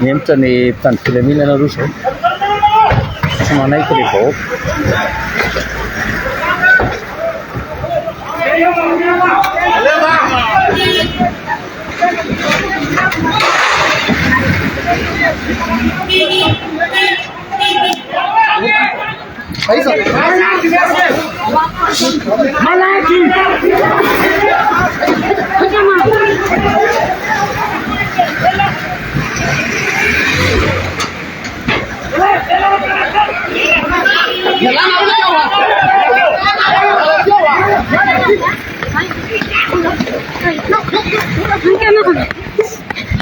Niemca ni tan Filemina na ruso. Semanai ko po. Malaki.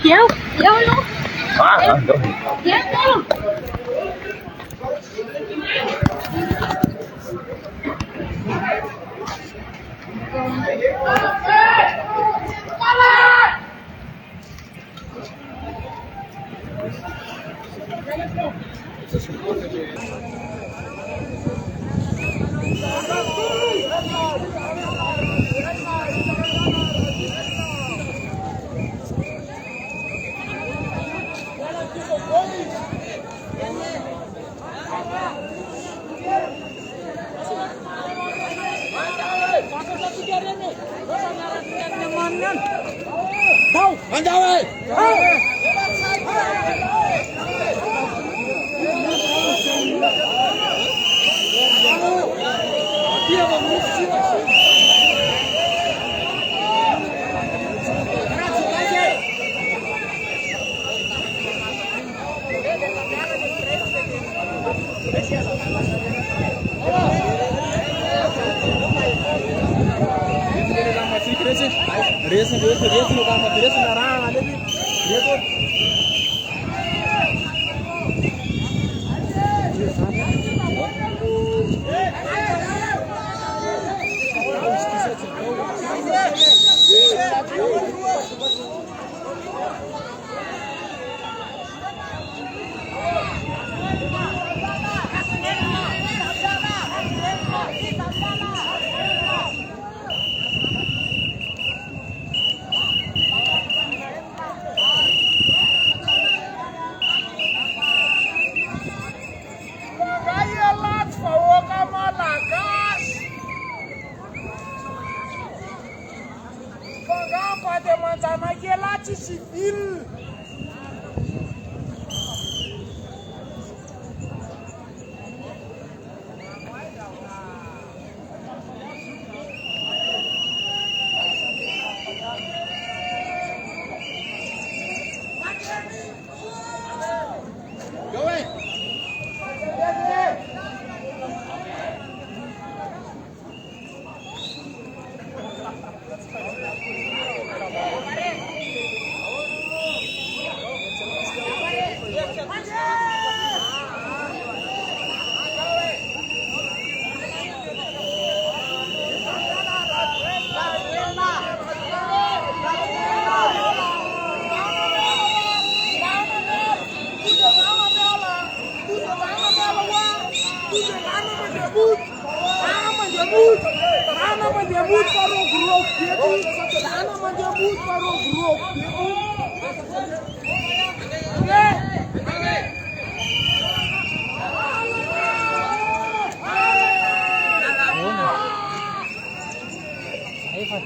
Kéo luôn. Kéo luôn.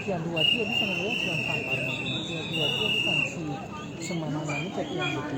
Yang dua dia bisa ngelihat yang tampar dia dua dia bukan si semana ini cek yang gitu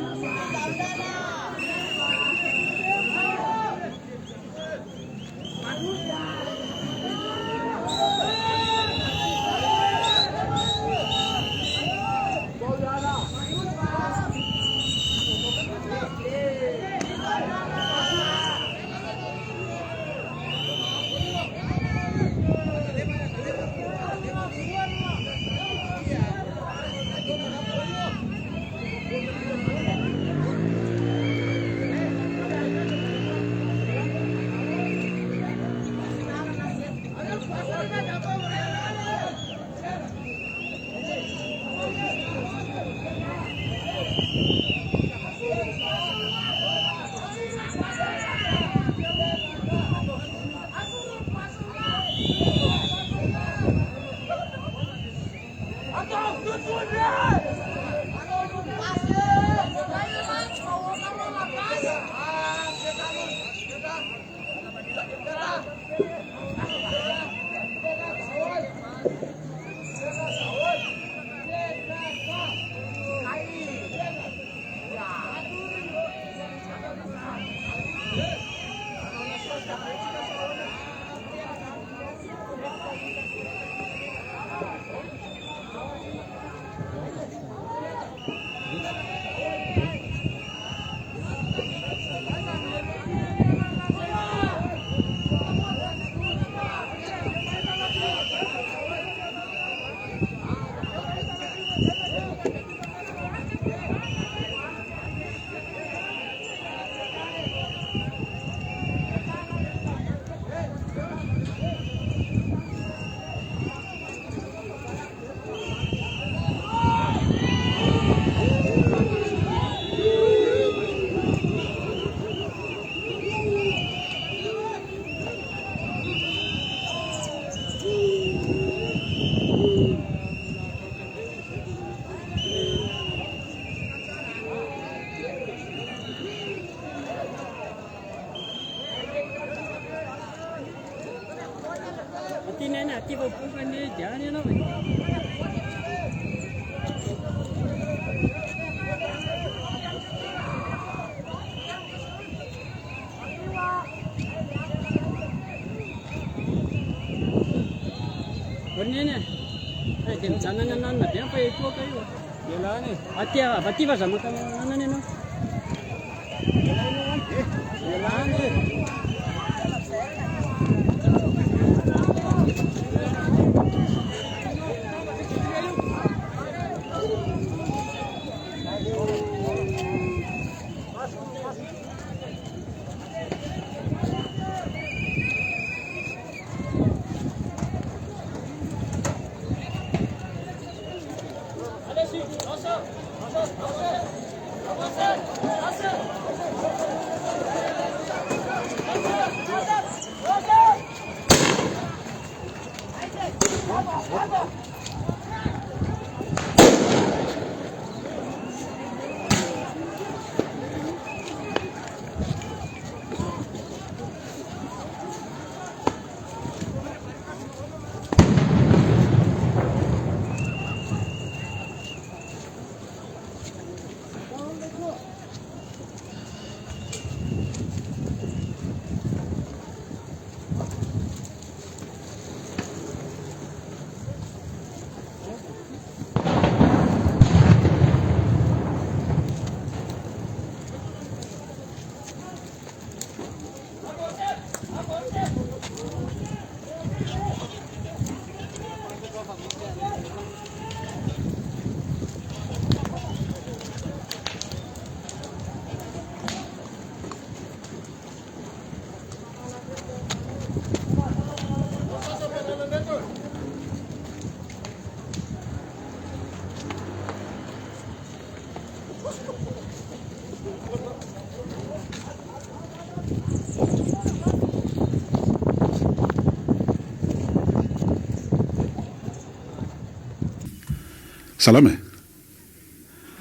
Salame.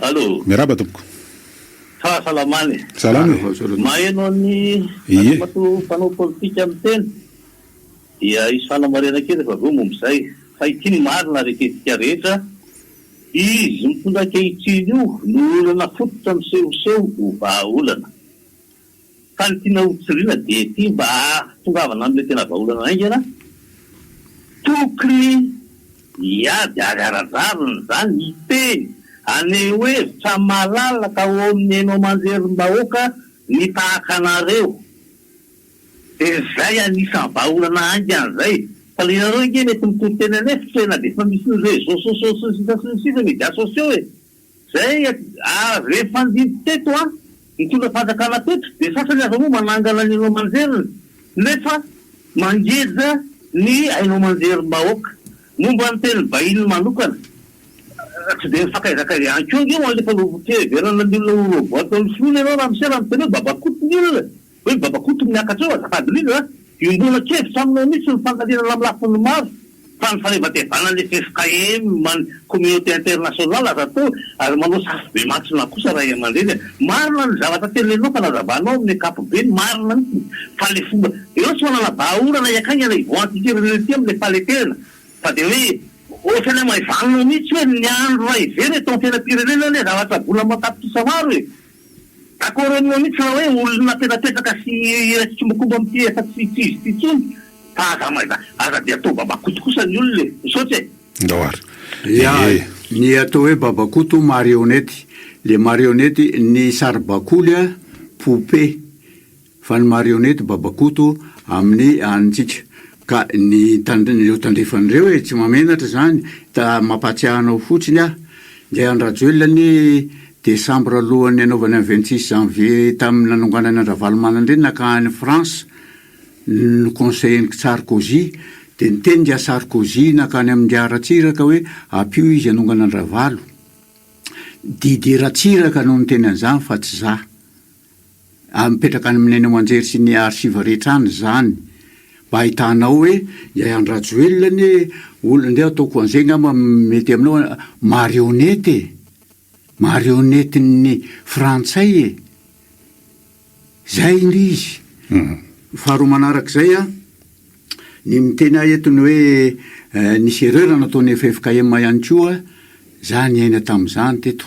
Allo. Miraba tompoko. Fahasalamany. Salame. Maheno ny Ie. mato mpanao politika amin'ny teny dia isy fanamarena kely fa vo momba izay fa ity marina rehetetika rehetra izy mitondra ankehitriny io no olana fototra misehoseho ho vahaolana fa ny tiana hotsiriana dia ty mba tongavana am'le tena vaolana aingana tokony iady ary ara-dalina zany iteny ane hoe sa malalaka ao amin'ny hainao manjerim-bahoaka ny tahaka anareo de zay anisan'ny vaolana aingan'zay fa le nareo inge mety mitoro tena anefitra de fa misy réseaux sociaux sisa médias sociaux e zay rehefa andidy teto mitondra fanjakana teto de sasany aza moa manangana ny hainao manjeriny nefa mangeja ny hainao manjerim-bahoaka momba ny teny vahiny manokana tsy de mifakaizakaizy ankoa io alefa lovokeverana ny olona roboaty amy finoana ianao raha misy raha miteny hoe babakoto ny olona hoe babakoto miakatra eo azafady lina iombona kevitra aminao mihitsy ny fankalina lamilafiny maro fa ny fanevatevana le FFKM communauté internationale aza-tao ary manao safy be matsina kosa raha aman-dreny marina ny zavatra telenao fa nazavanao amin'ny akapobeny marina mihitsy fa le fomba eo tsy manana vahaorana iakagny ana ivoantykerenety am'le faleterina fa de hoe ohatrany maivanonao mihitsy hoe ny andro raha ivery eto ny tena pirenena le zavatra vola matapitisa maro e akory anio mihitsy raha hoe olona tenapetraka sy tsombakomba am'ty efa tsy ty tsony fa aza de atao babakoto kosa ny olona e misaotsy e ndoary ia ny atao hoe babakoto marionnette le marionnette ny saribakoly a poupée fa ny marionnette babakoto amin'ny antsika ka ny eo tandrefan'ireo e tsy mamenatra zany mampatsiahanao fotsiny nday andrajoelona ny décembre alohan'ny anaovana 26 janvier tamin'ny nanonganany andravalomanandreny nakany France ny conseiller Sarkozy de niteny Sarkozy nakany amin'ny aratsiraka hoe apio izy anongana andravalo didy ratsiraka no niteny an'izany fa tsy za mipetraka amin'ny hainao manjery sy ny archive rehetrany zany mba ahitanao hoe iay andrajoelona ny olona ndray ataoko anzay ngamba mety aminao marionnette ny frantsay e zay indry izy faharoa manarak'izay ny mitena etony hoe nisy erreur nataony FFKM ihany koa zany aina tamin'izany teto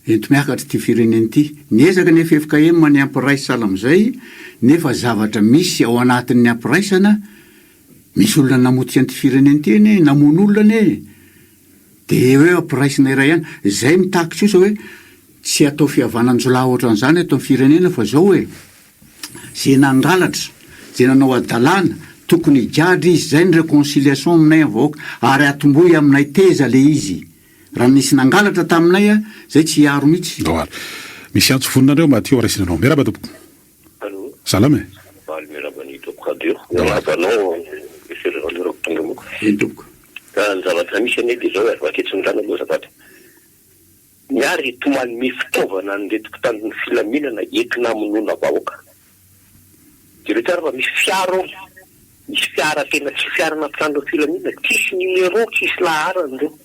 ento miakatra ty fireneny ty niezaka ny FFKM ny ampiraisala am'izay nefa zavatra misy ao anatin'ny ampiraisana misy olona namotika an'ty fireneny ty eny namono olona ane de hoe ampiraisina iray ihany zay mitakitra io sa hoe tsy atao fihavananjola ohatra an'izany eto amin'ny firenena fa zao hoe zay nangalatra zay nanao adalàna tokony higadry izy zay ny réconciliation aminay avahoaka ary atomboy aminay teza le izy raha nisy nangalatra taminay zay tsy hiaro mihitsy ndoary misy antso voninareo matio raisinanao miaraba tompoko salama e valmirabany tompoko adio nabanao isererandreo tonga moko tompoko ka ny zavatra misy ane de zao ary vaketsiny rano aloha zavatra miary tomanome fitaovana nyretiko tan'ny filaminana entina amonona vahoaka direteur fa misy fiara tena tsy fiara nampitandro filaminana tsisy numéro tsisy laharany reo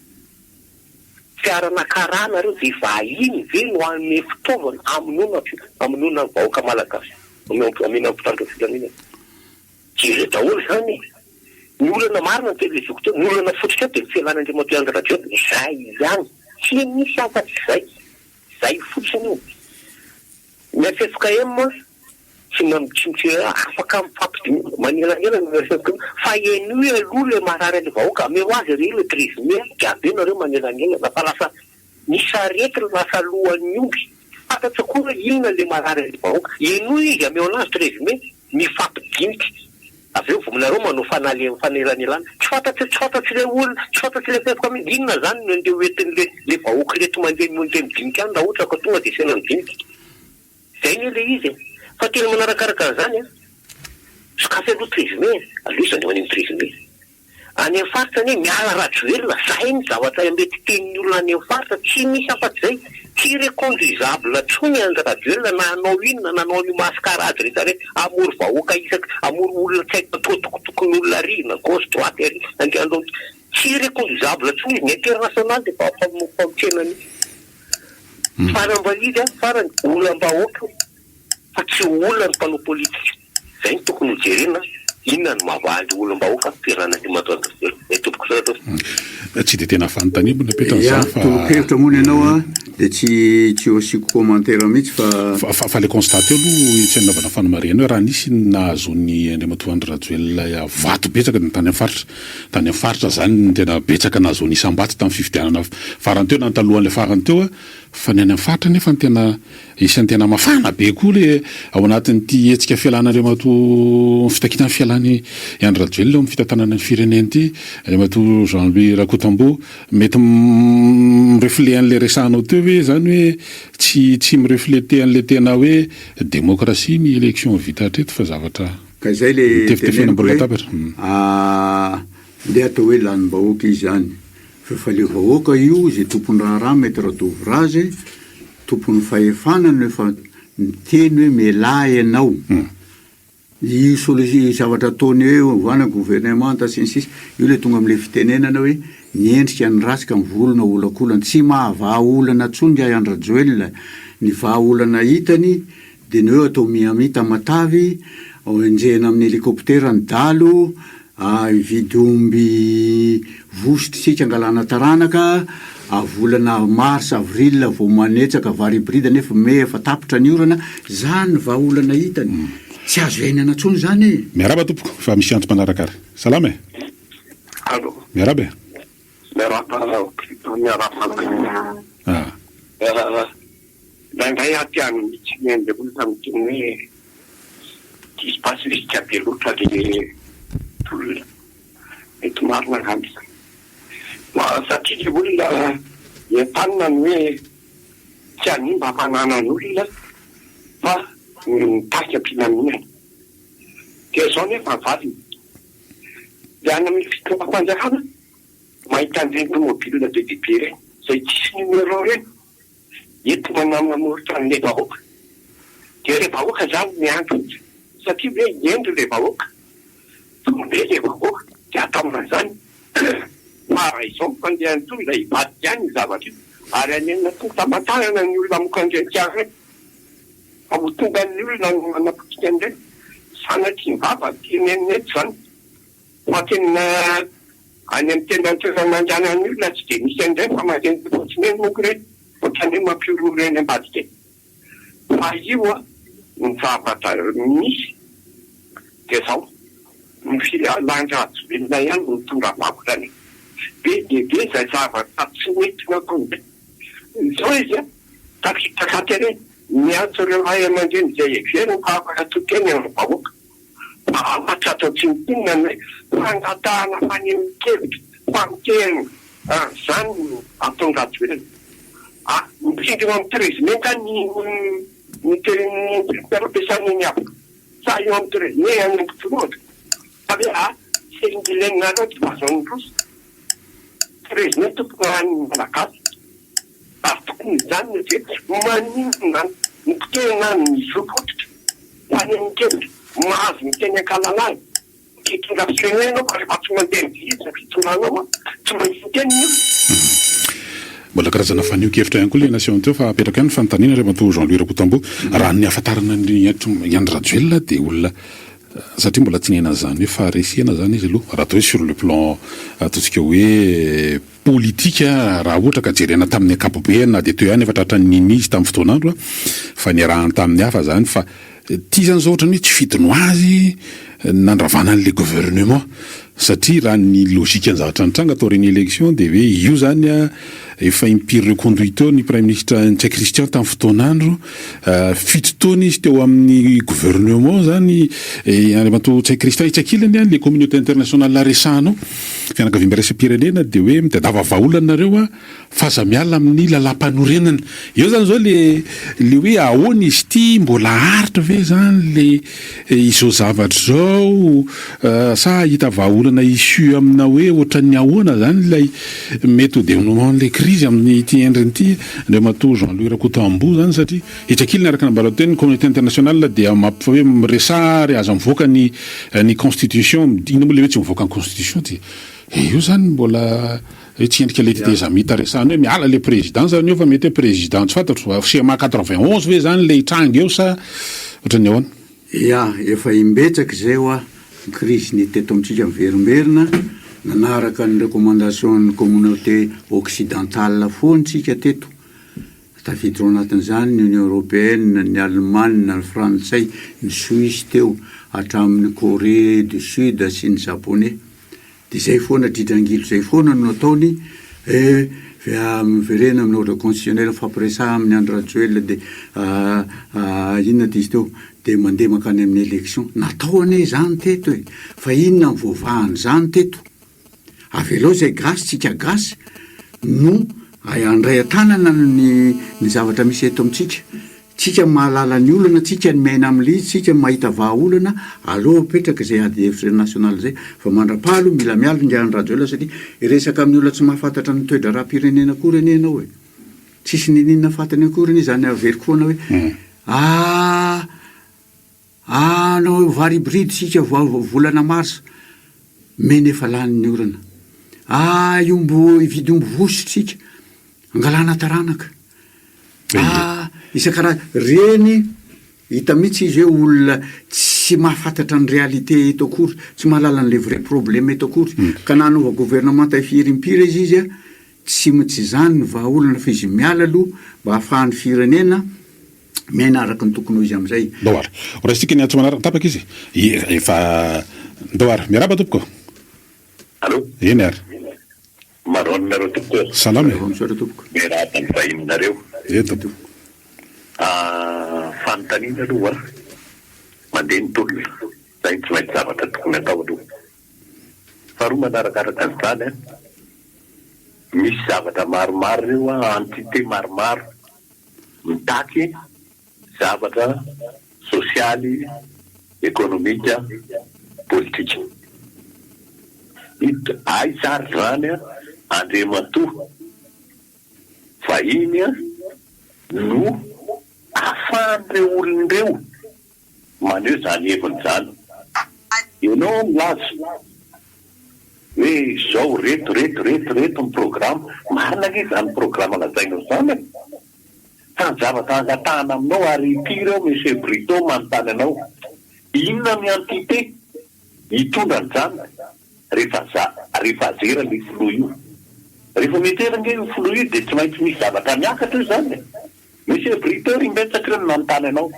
fiarana karana reo de vahiny ve no anome fitaovana amonona ny vahoaka malagasy amena mpitandro filaminana tsy daholo zany ny olana marina ny televiziko teo ny olana fotsika de fialan'andriamatoa radio zay ihany tsy misy afa-tsy zay fotsiny io ny FFKM tsy afaka mifampidimy manelanelana fa eno aloha le marary le vahoaka ameo azy re le trisme gabe nareo manelanelana fa lasa misarety lasa lohan'ny omby fantatsa koa inona le marary le vahoaka eno izy ameo anazy trisme mifampidiniky aveo vominareo manao fanelanelana tsy fantatsy le olona tsy fantatsy le FFKM inona zany no nde oentin'le vahoaka reto mandeha midinika any raha ohatra ka tonga de sena midiniky zay ny le izy fa tena manarakaraka zany sokafy aloha trisme aloisany maniny trisme any amin'ny faritra miala rajoelona zay ny zavatra mety tenin'ny olona any amin'ny faritra tsy misy afa-tsy zay tsy reconduisable tsony any rajoelona na anao inona na anao io maskarady rehetra rehetra amory vahoaka isaka amory olona tsy haiko tokotokony olona rina gauche droite ary andeandao tsy reconduisable tsony izy ny international de fa famitsenany farambalidy farany olona-bahoaka fa tsy olona ny mpanao politika zay ny tokony hojerena inona no mavaly olom-bahoaka toerana ty Madagasikara tompoko zao tsy de tena fanontaniana petranyzany tolo-kevitra moa ianao a de tsy osiko commentaire mihitsy fa le constate aloha tsy anaovana fanomarena hoe raha nisy nahazony Andriamatoa Andry Rajoelina vato betsaka ny tany amin'ny faritra zany tena betsaka nahazony isam-bato tamin'ny fifidianana farany teo na talohan'le farany teo fa ny any amin'ny faritra nefa ny tena isan'ny tena mafana be koa le ao anatin'ity hetsika fialan'Andriamatoa fitakiana fialany Andry Rajoelina amin'ny fitantanana ny fireneny ity Andriamatoa Jean-Louis Rakotombo mety mirefle an'le resanao teo hoe zany hoe tsy mireflete an'le tena hoe démocratie ny élection vita hatreto fa zavatra ka izay le tefitefena mbola tabatra le atao hoe lanim-bahoaka izy zany fa le vahoaka io zay tompony raha mety radovrazy tompony fahefanana fa miteny hoe melay ianao i zavatra ataony hoe voana gouvernement sinsisy io le tonga am'le fitenenana hoe niendrika ny rasika mivolona olakolana tsy mahavaolana tsony Andry Rajoelina ny vahaolana hitany de ny hoe atao miamita matavy enjehana amin'ny hélicoptère ny dalo vidy omby vositrisika angalana taranaka volana mars avril vao manetsaka vary hybride nefa me efa tapitra ny orana zany vahaolana hitany tsy azo iainana tsony zany miaraba tompoko fa misy antso manarakary salama allo miaraba Nandray atiany mitsy ny andevona miteny hoe diso pasy risika be loatra le olona mety marina angamba satria le olona entanina ny hoe tsy hanimba hamanana ny olona fa mitarika am-pilaminana dia zao nefa valiny de any amin'ny fitondram-panjakana mahita an'ireny tomobile be dibe reny zay tsisy numéro reny entina namamoritra an'le vahoaka dia le vahoaka zany miandro satria hoe endro le vahoaka tombe le vahoaka dia ataona zany mara izao mpandehan'ny tonga hivadika any ny zavatra io ary anenina tonga tamantarana ny olona mokandrentsiary reny fa ho tonga ny olona no manapotika an'ireny sanatry ny vava tianenneto zany fa tena any amin'ny tena toeran'andrana ny olona tsy de misy an'ireny fa mareny fotsiny eny moko reny ohatrany hoe mampioro reny ambadika fa io ny zavatra misy dia zao ny filanja Rajoelina ihany no tonga vakolany be debe zay zavatra tsy metina konde zao izy takitakaty reny miantso ireo ray aman-dreny zay everiny fa afaka tokeny amin'ny vahoaka fa afatra atao tsy mitinina ny hoe fangatahana fanemikevitra famiteny zany ataony Rajoelina mipindrina amin'ny présidenta ny mpiara-piasany ny avy sa io amin'ny président any ambotoloatra fa hoe selingilenina loatra vazany rosa président tokony any malagasy ary tokony zany hoe maninona ny mpitena ny zopototra fanemikevitra mahazo miteny ankalalany kitonga firenenao fa rehefa tsy mandeha mivizy fitonanao tsy maintsy teniny mbola karazana fanio-kevitra ihany koa le nation teo fa apetraka ihany fanontaniana Andriamatoa Jean-Louis Rakotombo raha ny ahafantarana ny Andry Rajoelina dia olona satria mbola tsy nihena zany hoe faharesena zany izy aloha raha atao hoe sur le plan ataontsika hoe politika raha ohatra ka jerena tamin'ny ankapobeny na dia teo ihany efa tratra ny ninizy tamin'ny fotoanandro fa niarahany tamin'ny hafa zany fa tia zany zao ohatrany hoe tsy fidino azy nandravana an'le gouvernement satria raha ny logika ny zavatra nitranga tao reny élection dia hoe io zany efa impiry reconduite ny prime ministre Ntsay Christian tamin'ny fotoanandro fito taona izy teo amin'ny gouvernement zany Andriamatoa Ntsay Christian itsakilany any le communauté internationale laresanao fianakaviana miraisam-pirenena dia hoe mitadava vahaolana nareo fa aza miala amin'ny lalam-panorenana eo zany zao le hoe ahoana izy ity mbola haritra ve zany le izao zavatra zao sa hita vahaolana issue amina hoe ohatran'ny ahoana zany ilay mety au dénouement le crise amin'ny ity endriny ity Andriamatoa Jean-Louis Rakotombo zany satria itsakilany araka nambala teny ny communauté internationale dia mampifa hoe miresary aza mivoaka ny constitution ina moa le hoe tsy mivoaka ny constitution dia io zany mbola hoe tsy endrika le teza mita resany hoe miala le président zany eo fa mety hoe président tsy fantatro CMA 91 ve zany le hitranga eo sa ohatran'ny ahoana efa imbetsaka zay crise ny teto amintsika miverimberina nanaraka ny recommandation ny communauté occidentale foantsika teto tafiditra ao anatin'izany ny union européenne ny Allemagne ny frantsay ny Suisse teo hatramin'ny Corée du Sud sy ny japonais de zay foana dridrangilo zay foana no ataony miverena amin'ny ordre constitutionnel fampiresaha amin'ny André Rajoelina de inona dizy teo de mandeha makany amin'ny élection natao ane zany teto fa inona mivovahany zany teto avy aloha zay gasy tsika gasy no andray an-tanana ny zavatra misy eto amintsika tsika mahalala ny olana tsika ny maina amin'lizy tsika mahita vahaolana aloha petraka zay ady hevitra national zay fa mandrapahalo mila mialo ngiany Rajoelina satria resaka amin'ny olona tsy mahafantatra ny toedra raha-pirenena kory anie ianao hoe tsisy ninina fantany akory anie zany averikoana hoe nao vary hybride sika volana marsa meny efa lany orana iombo ividy ombo vosotsika angalana taranaka isakaraha reny hita mihitsy izy hoe olona tsy mahafantatra ny réalité eto akory tsy mahalala n'le vrai problème eto akory ka nanova gouvernement tafirimpiry izy a tsy mitsy zany ny vahaolana fa izy miala aloha mba hahafahan'ny firenena miainaraka ny tokony ho izy am'izay doara raha sika ny antso manaraka tapaka izy efa doara miaraba tompoko allo eny ary maronareo tompoko salama misora tompoko miarahaba ny vahininareo tompoko fanontaniana aloha mandeha ny tolona zay tsy maintsy zavatra tokony atao aloha faharoa manarakaraka an'izany misy zavatra maromaro reo entité maromaro mitaky zavatra sosialy ekonomika politika aizary zany andriamatoa vahiny no ahafahan'ireo olon'ireo maneho zany heviny zany ianao milaza hoe zao reto ny programme marina ake zany programme lazainao zany fa ny zavatra angatahana aminao ary ipireo monsieur Brito manontany anao inona ny entité hitondra an'izany rehefa azera le filo io rehefa miteranga io filo io de tsy maintsy misy zavatra miakatra io zany monsieur Brito rimbetsaka reo manontany anao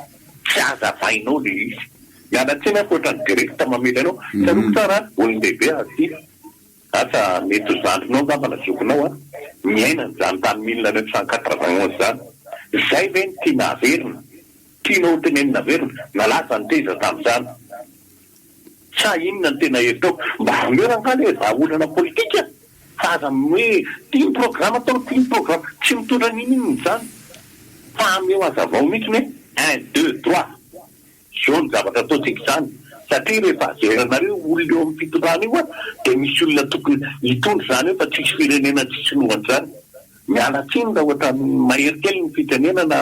tsy azavainao le izy mialatsiny akoatra ny direkta mamely anao saroko tsara olon-dehibe azy asa mety ho zandrinao ngambana zokinao miaina nyzany tany 1991 zany zay ve ny tiana averina tiana ho tenenina averina nalaza ny teza tamin'izany sa inona ny tena hevitao mba hamerangale vahaolana politika fa aza hoe tia programme atao tia programme tsy mitondra nininy zany fa ameo azavao mihitsy hoe 1 2 3 zao ny zavatra ataotsika zany satria rehefa azeranareo olona eo amin'ny fitondrana io de misy olona tokony hitondra zany eo fa tsisy firenena tsisy lohany zany miala tsiny raha ohatra mahery kely ny fitenena na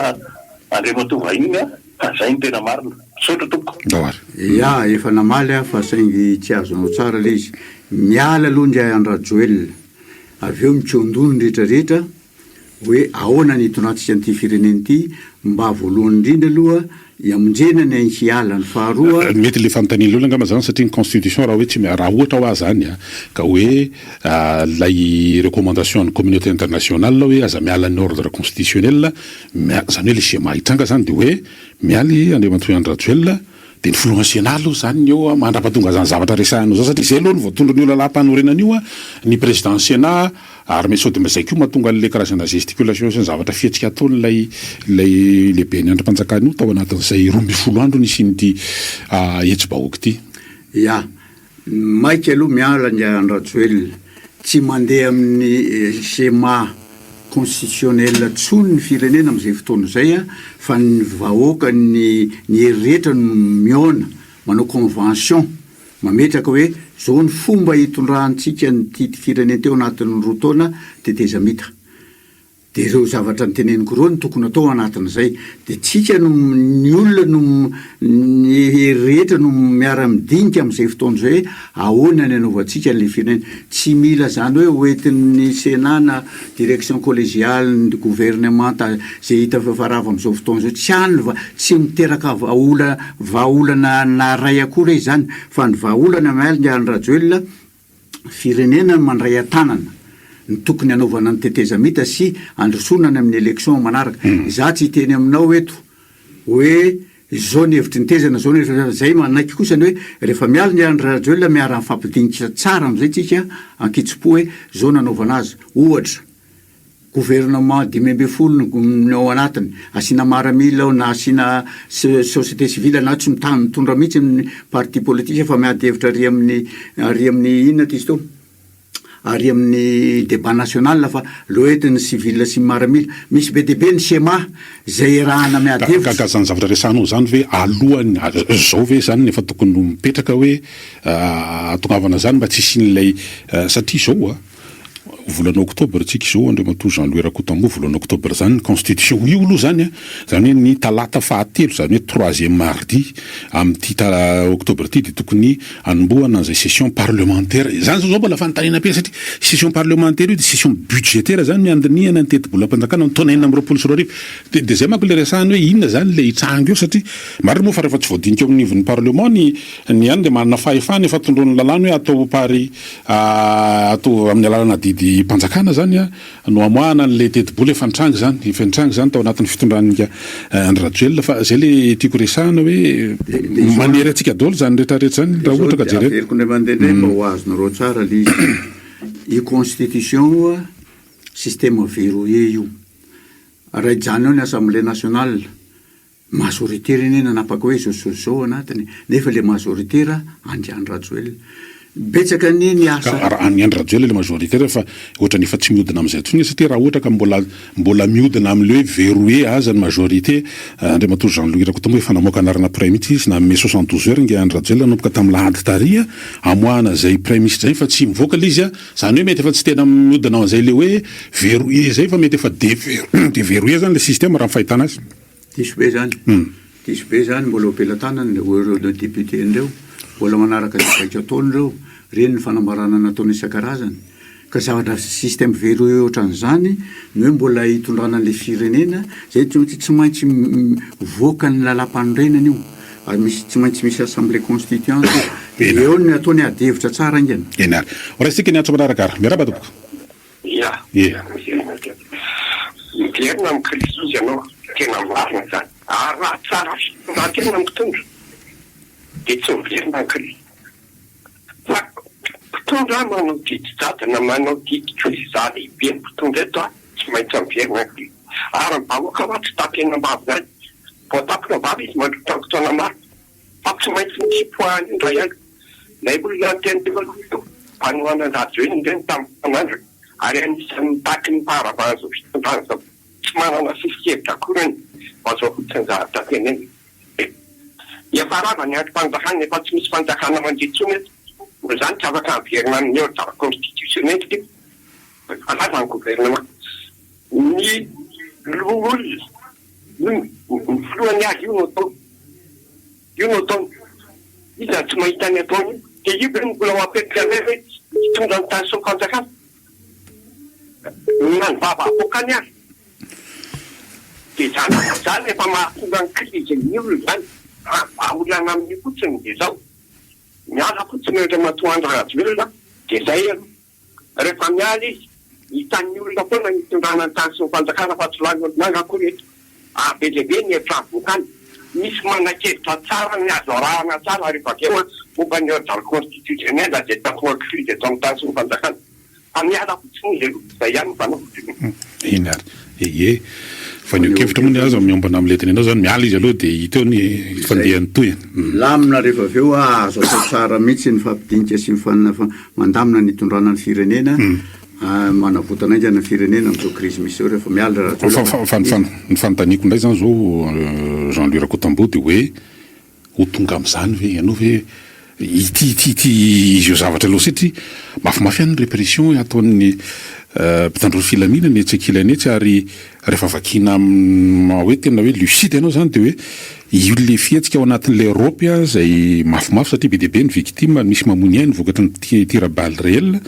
andriamatoa vahiny fa zay ny tena marina sotra tompoko efa namaly fa saingy tsy azonao tsara le izy miala aloha ndray Rajoelina avy eo mitsondony rehetrarehetra hoe ahoana ny tondratsika an'ity firenena ity mba voalohany indrindra aloha iamonjena ny hiala ny faharoa mety le fanontaniana olona angamba zany satria ny constitution raha hoe tsy raha ohatra ho azy zany ka hoe lay recommandation ny communauté internationale hoe aza miala ny ordre constitutionnel zany hoe le schéma hitranga zany de hoe mialy andriamatoa André Rajoelina de ny folonasional zany eo mandrapatonga zany zavatra resahanao zao satria zay aloha ny voatondra ny olona lahatanorenany io ny président Sénat ary me sody mazay koa mahatonga le karazana gesticulation sy ny zavatra fihetsika ataony lay lehibe ny androm-panjakany io tao anatin'izay 12 andro ny sin'ity hetsy-bahoaka ity maiky aloha miala ny André Rajoelina tsy mandeha amin'ny schéma constitutionnel tsony ny firenena am'izay fotoana zay fa ny vahoaka ny herirehetra no miona manao convention mametraka hoe zao ny fomba hitondrahantsika ny ity firenena teo anatin'ny roa taona de teza mita de ireo zavatra nyteneniko reo ny tokony atao anatin'izay de tsika no ny olona no ny rehetra no miara-midinika amin'izay fotoana zay ahoana ny anaovantsika le firenena tsy mila zany hoe hoentin'ny Sénat na direction collégiale ny gouvernement zay hita fafarava amin'izao fotoana zao tsy any tsy miteraka vahaolana na ray akory zany fa ny vahaolana miala ny Rajoelina firenena mandray an-tanana ny tokony anaovana ny tetezamita sy androsonana amin'ny élection manaraka za tsy teny aminao eto hoe zao ny hevitry ny tezana zao ny zay manaiky kosa ny hoe rehefa miala ny Rajoelina miara mifampidinika tsara amin'izay tsika ankitsipo hoe zao nanaovana azy ohatra gouvernement 10 no anatiny asina maramila na asina société civile na tsy mitondra mihitsy amin'ny parti politique fa miady hevitra ary amin'ny inona ty izy to ary amin'ny débat national fa loetiny civil sy maramila misy be deabe ny sema zay rahana miady hevitra ka zany zavatra resanao zany hoe alohany zao ve zany nefa tokony mipetraka hoe atongavana zany mba tsy sin'ilay satria zao volana octobre tsika izao Andriamatoa Jean-Louis Rakotombo volana octobre zany constitution io aloha zany zany hoe ny talata fahatelo zany hoe 3e mardi amin'ity octobre ity de tokony anombohana an'izay session parlementaire zany zao mbola fanontaniana be satria session parlementaire io de session budgétaire zany miandiniana ny teti-bolam-panjakana ny taona 4 de zay manko le resahany hoe inona zany le hitsango eo satria marina moa fa rehefa tsy voadinika eo amin'ny nivon'ny parlement ny any de manana fahefana efa tondrony lalàna hoe atao pary atao amin'ny alalana didy panjakana zany no amoahana n'le teti-bola efantranga zany tao anatin'ny fitondran'ny Rajoelina fa zay le tiako resahana hoe manery atsika daholo zany rehetrarehetra zany raha ohatra ka jerena averiko indray mandeha mba ho azonareo tsara le i constitution système verrouillé io raha jany ao ny assemblée nationale majoritaire iny nanapaka hoe zao anatiny nefa le majoritaire andriany Rajoelina betsaka ny asa ny Andry Rajoelina le majoritaire fa ohatra ny efa tsy mihodina amin'izay tsony satria raha ohatra ka mbola mihodina amin'le hoe verrouillé aza ny majorité Andriamatoa Jean-Louis Rakotombo efa namoaka anarana premier ministre izy na mai 72 heures nge Andry Rajoelina nanomboka tamin'ny lahady taria amoahana zay premier ministre zay fa tsy mivoaka le izy zany hoe mety efa tsy tena mihodina amin'izay le hoe verrouillé zay fa mety efa déverrouillé zany le système raha fahitana azy diso be zany mbola opelantanany ireo député ndreo mbola manaraka zabaika ataony reo reny ny fanambarana nataony isan-karazany ka zavatra système verrouillé ohatran'izany ny hoe mbola hitondrana le firenena zay tsy maintsy voaka ny lalam-panorenana io tsy maintsy misy assemblée constituante eo ny ataony ady hevitra tsara ingany enary orasika ny atso manarakara miaraba tompoko mierina amin'ny Kristos ianao tena marina zany raha tsara raha tena mitondra de tsy miverina ny Kristos fa mpitondra manao didy jadana manao didy koiza lehibe ny mpitondra eto tsy maintsy miverina ny Kristos ary mbahoaka hoa tsy tapena mbavy zany vao tapona mbavy izy mandrotakotaona maro fa tsy maintsy misy poany indray ihany lay olona teny tevalohito mpanohana Rajoelina ireny tamin'ny fanandro ary anisan'ny mitaky ny paravana zao fitondrana zao tsy manana fisikevitra akorany mazao fotsiny zavatra teneny efa rava ny androm-panjakana efa tsy misy fanjakana mandritsony eto zany tsy afaka miverina amin'ny ordre constitutionnel alava ny gouvernement ny olona ny filohany azy io no ataony izy tsy mahita ny ataony de io be mbola ho apetrika hoe hitondra ny tany fanjakana nany vava apokany azy de zany efa mahatonga ny crise ny olona zany aolana amin'ny fotsiny de zao miala fotsiny ohatra matoa Andry Rajoelina de zay rehefa miala izy hitan'ny olona foana hitondrana ny tany sy ny fanjakana fa tsy lanynanga akory eto be lehibe ny hevitra avokany misy manakevitra tsara ny azo arahana tsara rehefa keo momba ny ordre constitutionnel zay tafonga crise eto amin'ny tany sy ny fanjakana fa miala fotsiny izy zay ihany mpanao inary fa ny kevitra moa ny azo miombana amin'ny letiny anao zany miala izy aloha de hiteo ny fandehan'ny toy lamina rehefa avy eo azo atao tsara mihitsy ny fampidinika sy mandamina ny itondrana ny firenena manavotana ingany ny firenena am'izao crise misy eo rehefa miala ny fanontaniako indray zany zao Jean-Louis Rakotombo de hoe ho tonga am'izany ve ianao ve ity izy io zavatra aloha satria mafimafy any ny répression ataon'ny mpitandro filaminana etsakilany etsy ary rehefa vakina hoe tena hoe lucide ianao zany de hoe io le fietsika ao anatin'le Europy zay mafimafy satria be deabe ny victime misy mamony ainy vokatry ny tira-baly réel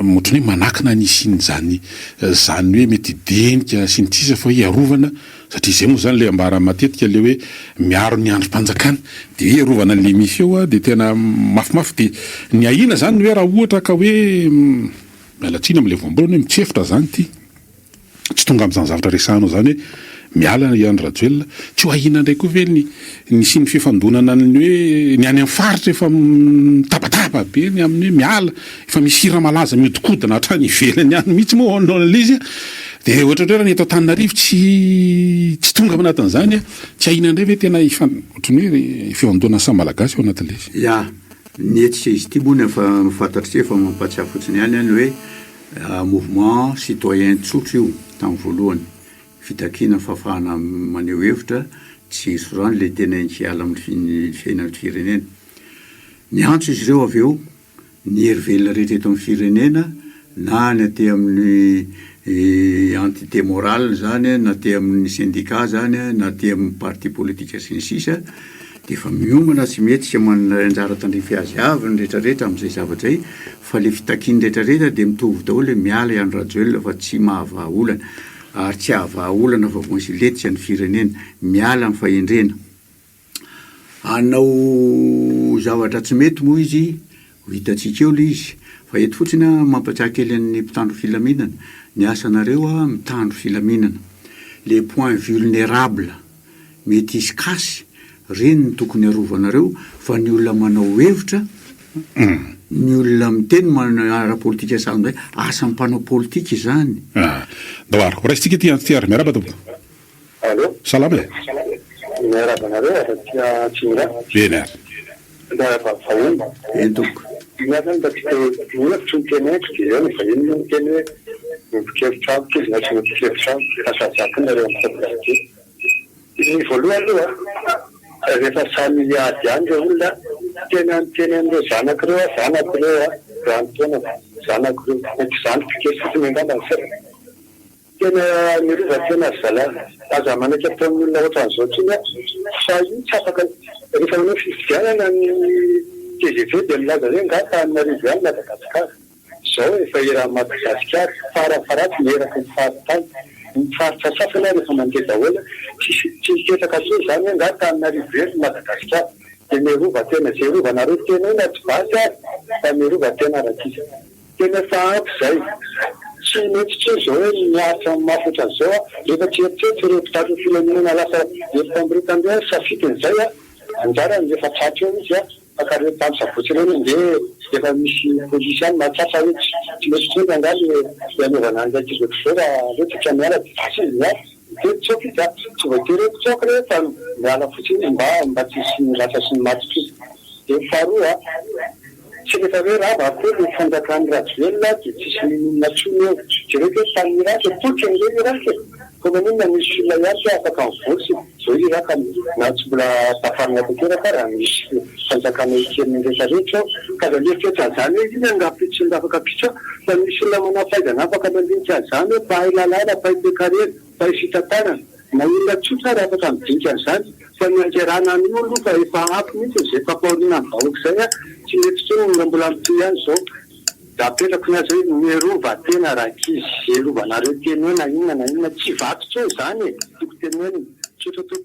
motrany hoe manakina nisiny zany hoe mety denika sy ny tsisa fa iarovana satria zay moa zany le ambara matetika le hoe miaro ny androm-panjakana de iarovana le misy eo de tena mafimafy de ny ahina zany hoe raha ohatra ka hoe mialatsina am'le voambolana hoe mitsefitra zany ty tsy tonga am'izany zavatra resahanao zany hoe miala Ian Rajoelina tsy ho ahina ndray koa ve ny sy ny fifandonana ny hoe ny any amin'ny faritra efa tabataba be ny amin'ny hoe miala efa misy hira malaza miodikodina hatrany ivelany any mihitsy moa an'le izy de ohatra hoe raha ny eto Antananarivo tsy tonga ao anatin'izany tsy ahina ndray ve tena ohatrany hoe fiandonana samy malagasy ao anatin'le izy ny etsy izy ity moa ny efa fantatry efa mampatsiahy fotsiny ihany hoe mouvement citoyen tsotra io tamin'ny voalohany fitakina fafahana maneho hevitra tsy isorany le tena hiala amin'ny fiainan'ny firenena ny antso izy ireo avy eo ny herivelona rehetra eto amin'ny firenena na ny aty amin'ny entité morale zany na aty amin'ny syndicat zany na aty amin'ny parti politique sy ny sisa de efa miomana sy mety sy manana anjara tandrify azy avy ny rehetrarehetra amin'izay zavatra zay fa le fitakiny rehetrarehetra de mitovy daholo miala Ian Rajoelina fa tsy mahavahaolana ary tsy ahavahaolana fa voisy letsy ny firenena miala amin'ny fahendrena anao zavatra tsy mety moa izy ho hitatsika eo le izy fa eto fotsiny mampatsiahy kely amin'ny mpitandro filaminana ny asanareo mitandro filaminana les points vulnérables mety isy kasy reny ny tokony arovanareo fa ny olona manao hevitra ny olona miteny manara politika salamizay asa mpanao politika izany doar koraisitsika ty antiary miaraba tompo allo salama miarabanareo afatia tsinga benary vahono entoko miazany da mihevitry ny teny eto de eo fa ino ny teny hoe mipikevitra kely na tsy mipikevitra asajakynareo am'populaité ny voalohany aloha rehefa samy ady any reo olona tena teny an'ireo zanak'ireo zanak'ireo ranontena zanak'ireo mety zany pikely fotony angamba tena mirova tena zala aza manaiky ataon'ny olona ohatran'izao tsiny fa io tsy afaka rehefa manao fifidianana ny TGV de milaza hoe nga Antananarivo any Madagasikara zao efa era Madagasikara farafaraty mieraka ny faritany mifaritra sasana rehefa mandeha daholo tsy ketaka atao zany hoe nga Antananarivo ery Madagasikara de mirova tena zay rovanareo tena io na tsy basy ary fa mirova tena rakisa tena fa ampy zay tsy mety tsy zao hoe miaritra mafotra an'izao rehefa tsy eritreritry ireo mpitandro filaminana lasa efitambiretambe safitin'izay anjara rehefa tratra eo izy akareo tamy savotsy reny de efa misy polisy any mahatsatsa hoe tsy mesy tsonga angaly anaovana an'izay tizotro zao raha rehetra miala de vasy izy miala de tsoky izy tsy voatery hoe tsoky rehefa miala fotsiny mba tsisy lasa sy ny matotry izy de faharoa tsy rehefa hoe raha vakoa le fanjakany Rajoelina de tsisy minina tsony eo jereko hoe taniraka potra n'le iraka ko maninona misy olona ihany hoe afaka mivotsy zao iraka na tsy mbola tafarina tanteraka raha misy fanjakana ikeniny rehetrarehetra ka da mieritreritra an'izany hoe iny angapitsy afaka pitsa fa misy olona manao fahaizana afaka mandinika an'izany hoe pahay lalàna pahay toekarena pahay fitantanana na olona tsotra raha afaka midinika an'izany fa miankerana ny olo fa efa ampy mihitsy zay fampaoriana ny vahoaka zay tsy mety tsony mbola mitoy ihany zao da apetrako na zay mirova tena rakizy erovanareo teny hoe na inona tsy vaky tsony zany toko teny hoe tsotra to